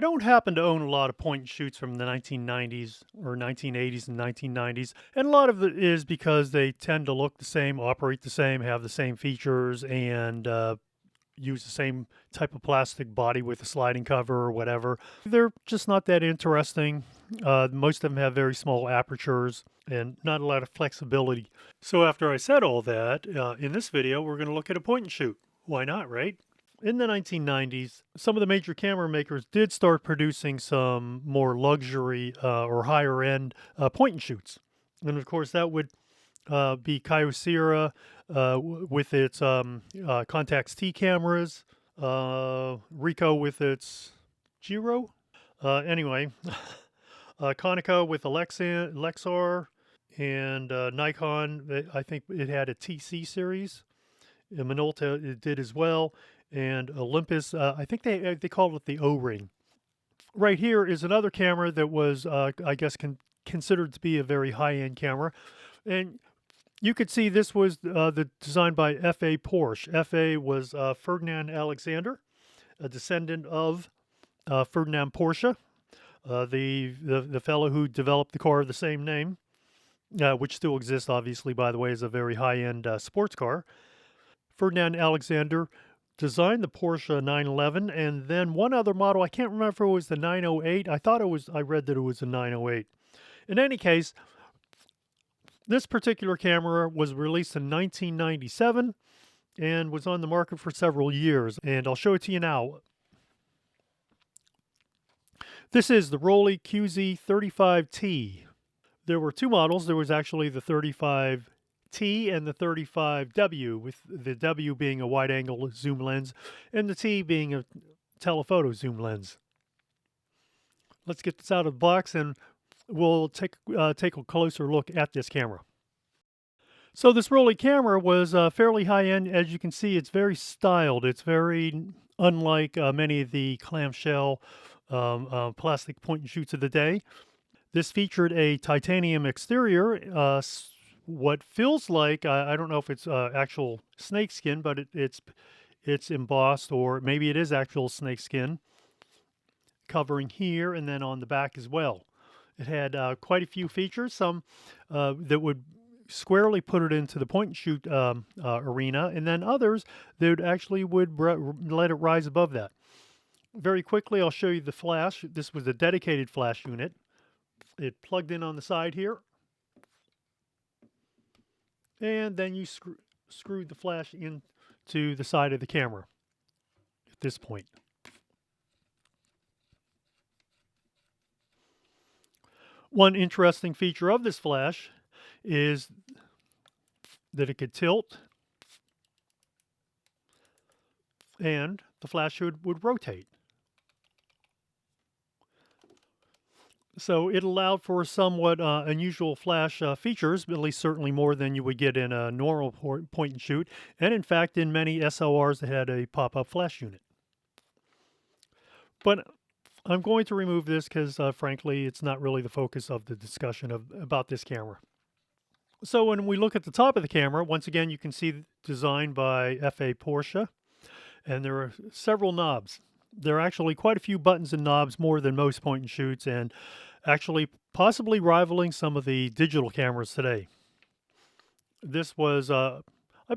don't happen to own a lot of point and shoots from the 1990s or 1980s and 1990s, and a lot of it is because they tend to look the same, operate the same, have the same features, and use the same type of plastic body with a sliding cover or whatever. They're just not that interesting. Most of them have very small apertures and not a lot of flexibility. So after I said all that, in this video, we're going to look at a point and shoot. Why not, right? In the 1990s, some of the major camera makers did start producing some more luxury or higher end point and shoots. And of course, that would be Kyocera with its Contax T cameras, Ricoh with its Giro. Anyway, Konica with the Lexar, and Nikon, I think it had a TC series. Minolta it did as well, and Olympus, I think they called it the O-Ring. Right here is another camera that was, I guess, considered to be a very high-end camera, and you could see this was designed by F.A. Porsche. F.A. was Ferdinand Alexander, a descendant of Ferdinand Porsche, the fellow who developed the car of the same name, which still exists, obviously, by the way, is a very high-end sports car. Ferdinand Alexander designed the Porsche 911, and then one other model, I can't remember if it was the 908. I read that it was the 908. In any case, this particular camera was released in 1997 and was on the market for several years, and I'll show it to you now. This is the Rollei QZ 35T. There were two models. There was actually the 35T and the 35W, with the W being a wide-angle zoom lens and the T being a telephoto zoom lens. Let's get this out of the box and we'll take a closer look at this camera. So this Rollei camera was fairly high-end. As you can see, it's very styled. It's very unlike many of the clamshell plastic point and shoots of the day. This featured a titanium exterior, what feels like, I don't know if it's actual snakeskin, but it's embossed, or maybe it is actual snakeskin, covering here and then on the back as well. It had quite a few features, some that would squarely put it into the point and shoot arena, and then others that actually would let it rise above that. Very quickly, I'll show you the flash. This was a dedicated flash unit. It plugged in on the side here, and then you screwed the flash into the side of the camera at this point. One interesting feature of this flash is that it could tilt, and the flash would rotate. So it allowed for somewhat unusual flash features, at least certainly more than you would get in a normal point and shoot, and in fact in many SLRs that had a pop-up flash unit. But I'm going to remove this because frankly it's not really the focus of the discussion about this camera. So when we look at the top of the camera, once again you can see designed by F.A. Porsche, and there are several knobs. There are actually quite a few buttons and knobs, more than most point and shoots, and actually possibly rivaling some of the digital cameras today. This was, I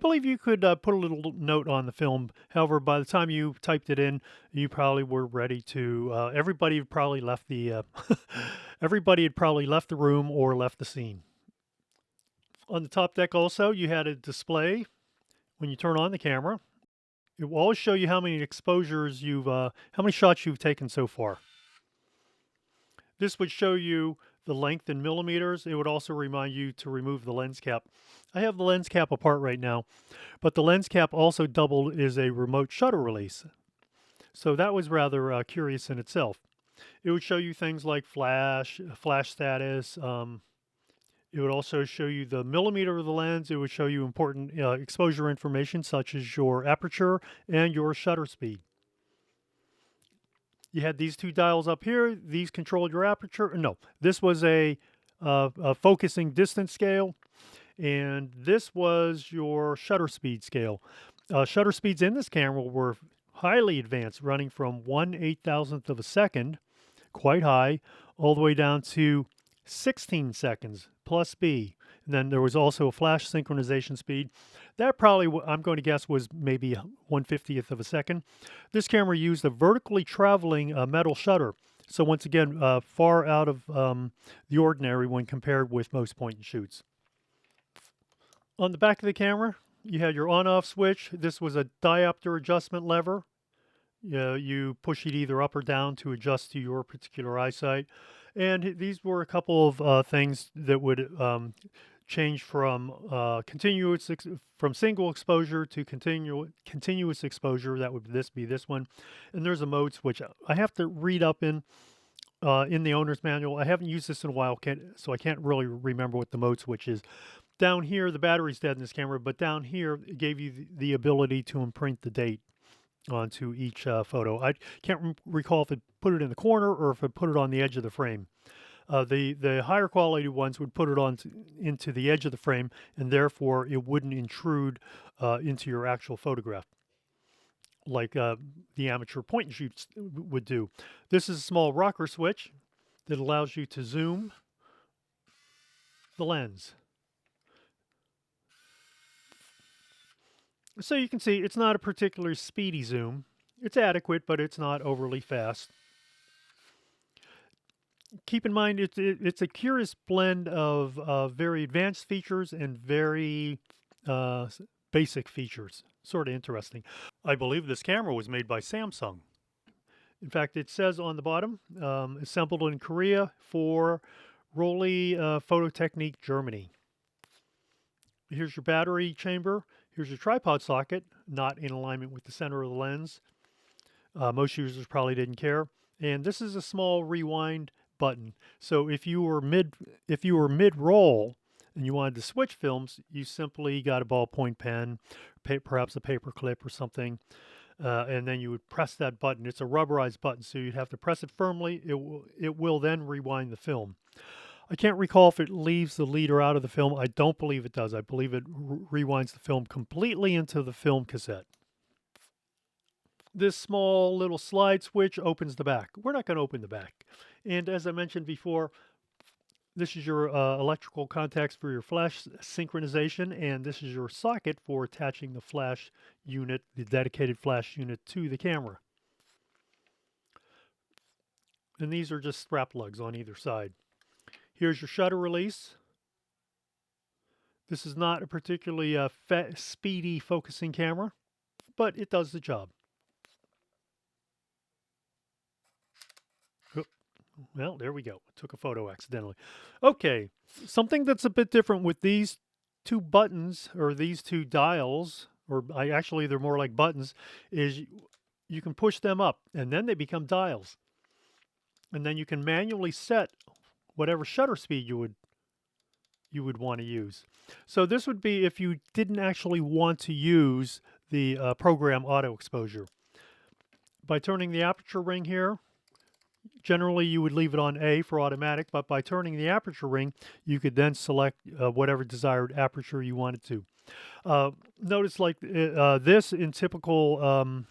believe you could put a little note on the film. However, by the time you typed it in, you probably were ready to, everybody had probably left the, everybody had probably left the room or left the scene. On the top deck also, you had a display when you turn on the camera. It will always show you how many exposures how many shots you've taken so far. This would show you the length in millimeters. It would also remind you to remove the lens cap. I have the lens cap apart right now, but the lens cap also doubled as a remote shutter release. So that was rather curious in itself. It would show you things like flash status. It would also show you the millimeter of the lens. It would show you important exposure information such as your aperture and your shutter speed. You had these two dials up here. These controlled your aperture. No, this was a focusing distance scale, and this was your shutter speed scale. Shutter speeds in this camera were highly advanced, running from 1/8,000th of a second, quite high, all the way down to 16 seconds plus B. And then there was also a flash synchronization speed. That probably, I'm going to guess, was maybe 1/50th of a second. This camera used a vertically traveling metal shutter. So once again, far out of the ordinary when compared with most point and shoots. On the back of the camera, you had your on-off switch. This was a diopter adjustment lever. You push it either up or down to adjust to your particular eyesight. And these were a couple of things that would change from from single exposure to continuous exposure. That would be this one. And there's a mode switch. I have to read up in the owner's manual. I haven't used this in a while, so I can't really remember what the mode switch is. Down here, the battery's dead in this camera, but down here, it gave you the ability to imprint the date onto each photo. I can't recall if it put it in the corner or if it put it on the edge of the frame. The higher quality ones would put it into the edge of the frame, and therefore it wouldn't intrude into your actual photograph, like the amateur point and shoots would do. This is a small rocker switch that allows you to zoom the lens. So you can see it's not a particularly speedy zoom. It's adequate, but it's not overly fast. Keep in mind, it's a curious blend of very advanced features and very basic features. Sort of interesting. I believe this camera was made by Samsung. In fact, it says on the bottom, assembled in Korea for Rollei Phototechnik, Germany. Here's your battery chamber. Here's your tripod socket, not in alignment with the center of the lens. Most users probably didn't care. And this is a small rewind button. So if you were mid-roll and you wanted to switch films, you simply got a ballpoint pen, perhaps a paper clip or something, and then you would press that button. It's a rubberized button, so you'd have to press it firmly. It will then rewind the film. I can't recall if it leaves the leader out of the film. I don't believe it does. I believe it rewinds the film completely into the film cassette. This small little slide switch opens the back. We're not going to open the back. And as I mentioned before, this is your electrical contacts for your flash synchronization, and this is your socket for attaching the flash unit, the dedicated flash unit, to the camera. And these are just strap lugs on either side. Here's your shutter release. This is not a particularly speedy focusing camera, but it does the job. Well, there we go. Took a photo accidentally. Okay, something that's a bit different with these two buttons, or these two dials, or actually they're more like buttons, is you can push them up and then they become dials. And then you can manually set whatever shutter speed you would want to use. So this would be if you didn't actually want to use the program auto exposure. By turning the aperture ring here, generally you would leave it on A for automatic, but by turning the aperture ring, you could then select whatever desired aperture you wanted to. Notice like this in typical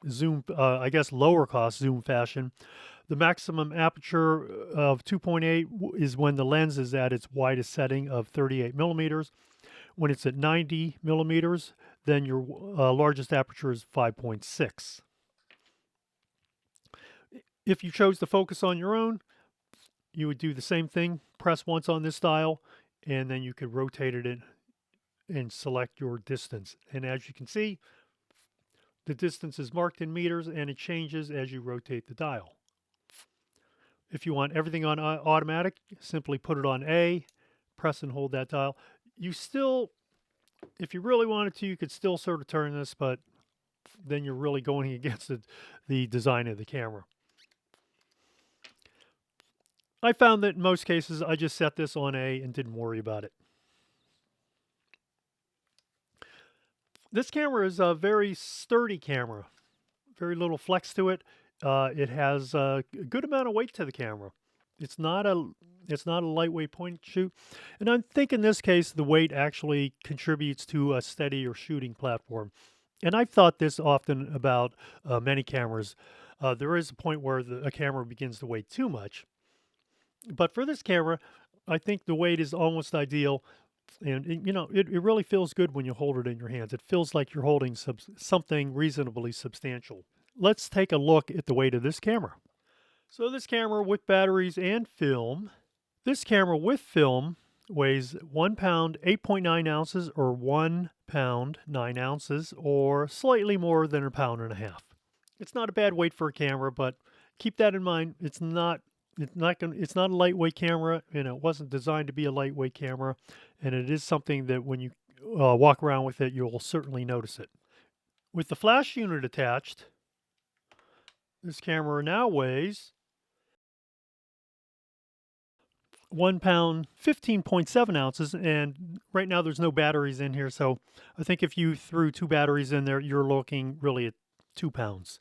zoom, I guess lower cost zoom fashion, the maximum aperture of 2.8 is when the lens is at its widest setting of 38 millimeters. When it's at 90 millimeters, then your largest aperture is 5.6. If you chose to focus on your own, you would do the same thing. Press once on this dial, and then you could rotate it in and select your distance. And as you can see, the distance is marked in meters, and it changes as you rotate the dial. If you want everything on automatic, simply put it on A, press and hold that dial. You still, if you really wanted to, you could still sort of turn this, but then you're really going against the design of the camera. I found that in most cases, I just set this on A and didn't worry about it. This camera is a very sturdy camera, very little flex to it. It has a good amount of weight to the camera. It's not a lightweight point and shoot. And I think in this case, the weight actually contributes to a steadier shooting platform. And I've thought this often about many cameras. There is a point where a camera begins to weigh too much. But for this camera, I think the weight is almost ideal. And it really feels good when you hold it in your hands. It feels like you're holding something reasonably substantial. Let's take a look at the weight of this camera. So this camera with batteries and film. This camera with film weighs 1 pound, 8.9 ounces, or 1 pound, 9 ounces, or slightly more than a pound and a half. It's not a bad weight for a camera, but keep that in mind. It's not a lightweight camera, and it wasn't designed to be a lightweight camera, and it is something that when you walk around with it, you'll certainly notice it. With the flash unit attached, this camera now weighs 1 pound, 15.7 ounces, and right now there's no batteries in here, so I think if you threw 2 batteries in there, you're looking really at 2 pounds.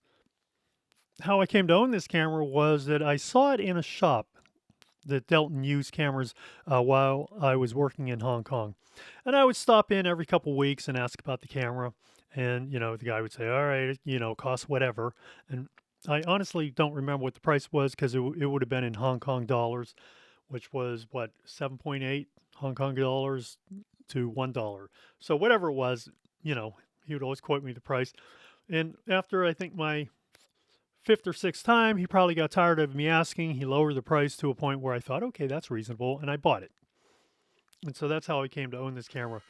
How I came to own this camera was that I saw it in a shop that dealt in used cameras while I was working in Hong Kong. And I would stop in every couple weeks and ask about the camera. And, the guy would say, all right, cost whatever. And I honestly don't remember what the price was because it would have been in Hong Kong dollars, which was what, 7.8 Hong Kong dollars to $1. So whatever it was, he would always quote me the price. And after I think my fifth or sixth time, he probably got tired of me asking. He lowered the price to a point where I thought, okay, that's reasonable, and I bought it. And so that's how I came to own this camera.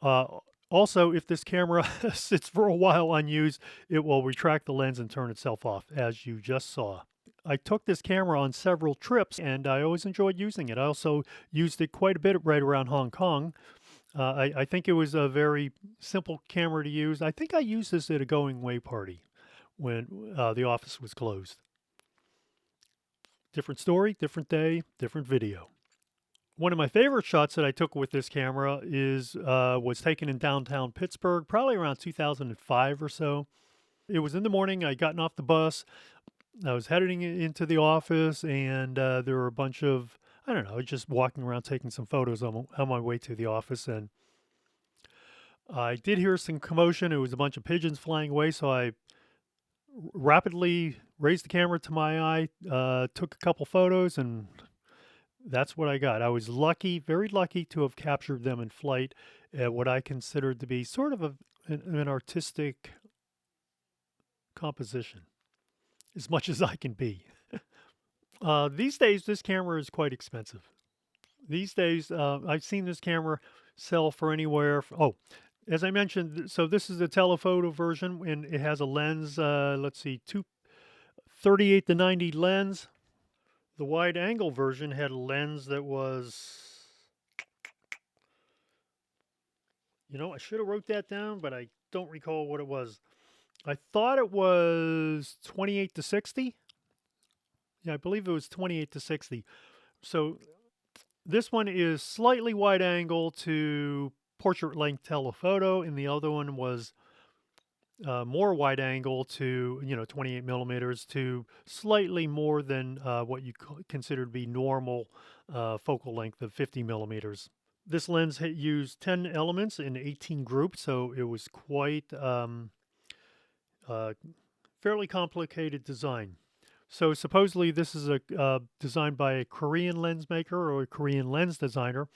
Uh, Also, if this camera sits for a while unused, it will retract the lens and turn itself off, as you just saw. I took this camera on several trips, and I always enjoyed using it. I also used it quite a bit right around Hong Kong. I think it was a very simple camera to use. I think I used this at a going away party when the office was closed. Different story, different day, different video. One of my favorite shots that I took with this camera was taken in downtown Pittsburgh, probably around 2005 or so. It was in the morning. I'd gotten off the bus. I was heading into the office, and there were a bunch of, I don't know, just walking around taking some photos on my way to the office. And I did hear some commotion. It was a bunch of pigeons flying away, so I rapidly raised the camera to my eye, took a couple photos, and that's what I got. I was lucky, very lucky to have captured them in flight at what I considered to be sort of an artistic composition, as much as I can be. These days, this camera is quite expensive. These days, I've seen this camera sell for anywhere. As I mentioned, so this is the telephoto version, and it has a lens, let's see, 38 to 90 lens. The wide angle version had a lens that was, I should have wrote that down, but I don't recall what it was. I thought it was 28 to 60. Yeah, I believe it was 28 to 60. So this one is slightly wide angle to portrait length telephoto, and the other one was more wide angle to 28 millimeters to slightly more than what you consider to be normal focal length of 50 millimeters. This lens used 10 elements in 18 groups, so it was quite fairly complicated design. So supposedly this is designed by a Korean lens maker or a Korean lens designer,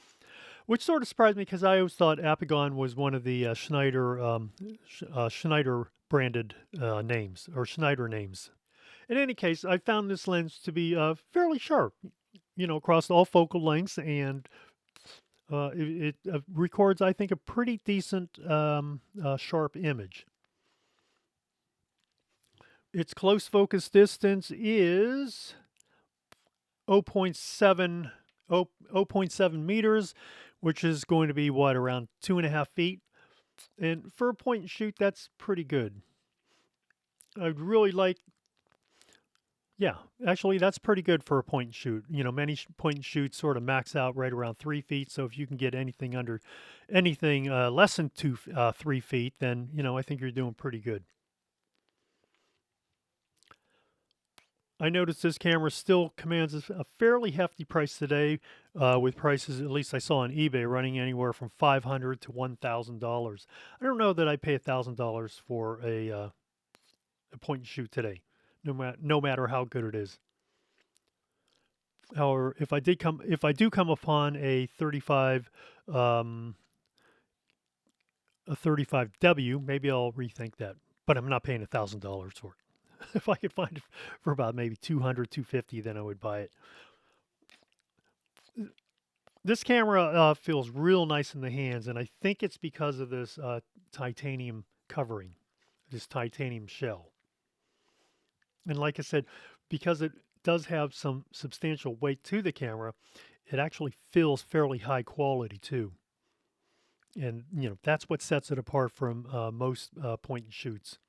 which sort of surprised me because I always thought Apigon was one of the Schneider branded names or Schneider names. In any case, I found this lens to be fairly sharp, across all focal lengths, and it records, I think, a pretty decent sharp image. Its close focus distance is 0.7 meters, which is going to be what, around 2.5 feet. And for a point and shoot, that's pretty good. I'd really like, yeah, actually, that's pretty good for a point and shoot. Many point and shoots sort of max out right around 3 feet. So if you can get anything less than 3 feet, then I think you're doing pretty good. I noticed this camera still commands a fairly hefty price today, with prices, at least I saw on eBay, running anywhere from $500 to $1,000. I don't know that I pay $1,000 for a point and shoot today, no matter how good it is. However, if I do come upon um, a 35W, maybe I'll rethink that. But I'm not paying $1,000 for it. If I could find it for about maybe 200, 250, then I would buy it. This camera feels real nice in the hands, and I think it's because of this titanium covering, this titanium shell. And like I said, because it does have some substantial weight to the camera, it actually feels fairly high quality too. And that's what sets it apart from most point and shoots.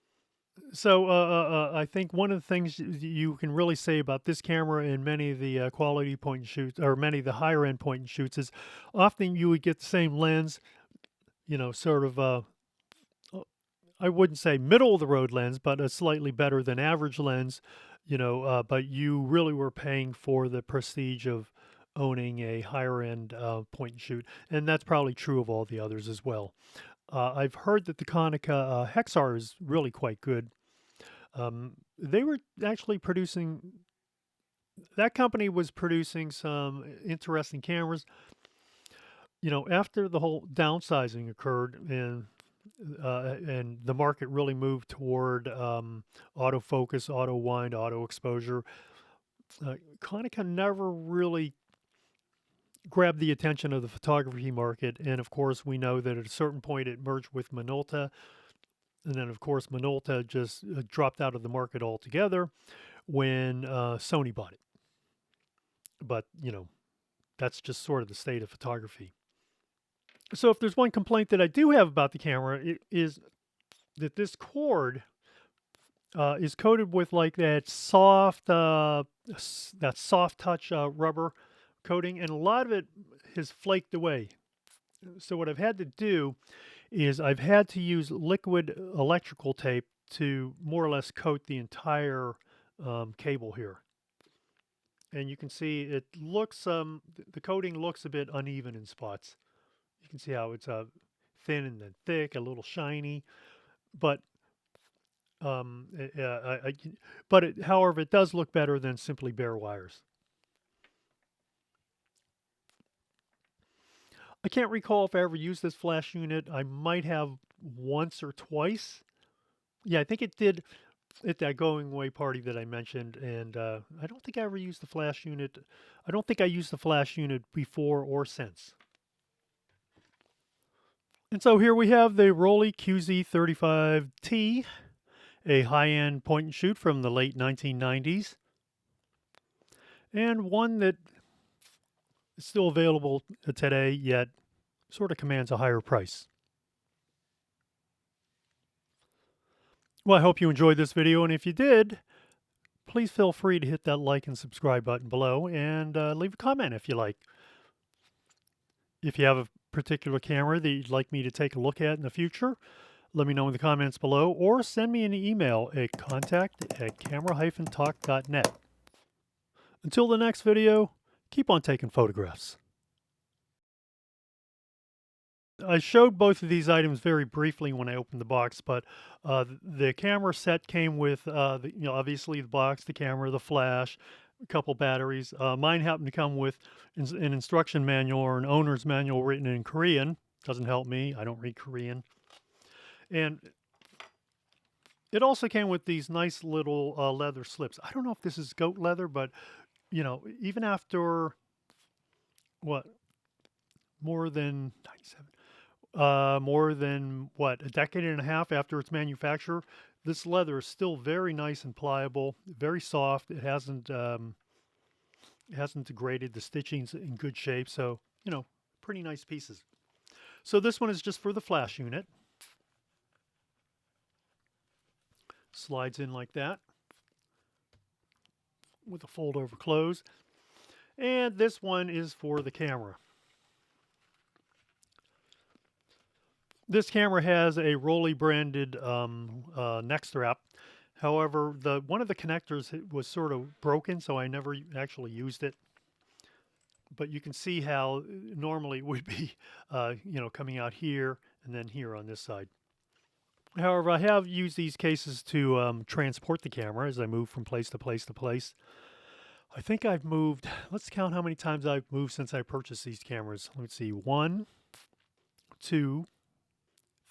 So I think one of the things you can really say about this camera and many of the quality point and shoots, or many of the higher end point and shoots, is often you would get the same lens, sort of I wouldn't say middle of the road lens, but a slightly better than average lens, but you really were paying for the prestige of owning a higher end point and shoot. And that's probably true of all the others as well. I've heard that the Konica Hexar is really quite good. They were actually that company was producing some interesting cameras. After the whole downsizing occurred and the market really moved toward autofocus, auto wind, auto exposure, Konica never really grabbed the attention of the photography market. And of course, we know that at a certain point it merged with Minolta. And then, of course, Minolta just dropped out of the market altogether when Sony bought it. But, that's just sort of the state of photography. So if there's one complaint that I do have about the camera, it is that this cord is coated with like that soft touch rubber coating, and a lot of it has flaked away. So what I've had to do is I've had to use liquid electrical tape to more or less coat the entire cable here. And you can see it looks, the coating looks a bit uneven in spots. You can see how it's thin and then thick, a little shiny, but however, it does look better than simply bare wires. I can't recall if I ever used this flash unit. I might have once or twice. Yeah, I think it did at that going away party that I mentioned, and I don't think I ever used the flash unit. I don't think I used the flash unit before or since. And so here we have the Rollei QZ 35T, a high-end point and shoot from the late 1990s, and one that is still available today, yet sort of commands a higher price. Well, I hope you enjoyed this video, and if you did, please feel free to hit that like and subscribe button below, and leave a comment if you like. If you have a particular camera that you'd like me to take a look at in the future, let me know in the comments below, or send me an email at contact@camera-talk.net. Until the next video, keep on taking photographs. I showed both of these items very briefly when I opened the box, but the camera set came with, obviously the box, the camera, the flash, a couple batteries. Mine happened to come with an instruction manual or an owner's manual written in Korean. Doesn't help me. I don't read Korean. And it also came with these nice little leather slips. I don't know if this is goat leather, but, even after, what, more than 97, a decade and a half after its manufacture, this leather is still very nice and pliable, very soft. It hasn't degraded. The stitching's in good shape, so pretty nice pieces. So this one is just for the flash unit. Slides in like that with a fold over close. And this one is for the camera. This camera has a Rollei branded neck strap, However, one of the connectors was sort of broken, so I never actually used it. But you can see how normally it would be, coming out here and then here on this side. However, I have used these cases to transport the camera as I move from place to place to place. I think I've moved, let's count how many times I've moved since I purchased these cameras. Let's see, 1, 2,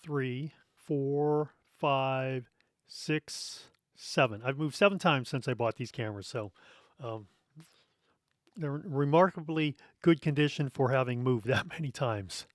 3, 4, 5, 6, 7. I've moved 7 times since I bought these cameras, so um, they're in remarkably good condition for having moved that many times.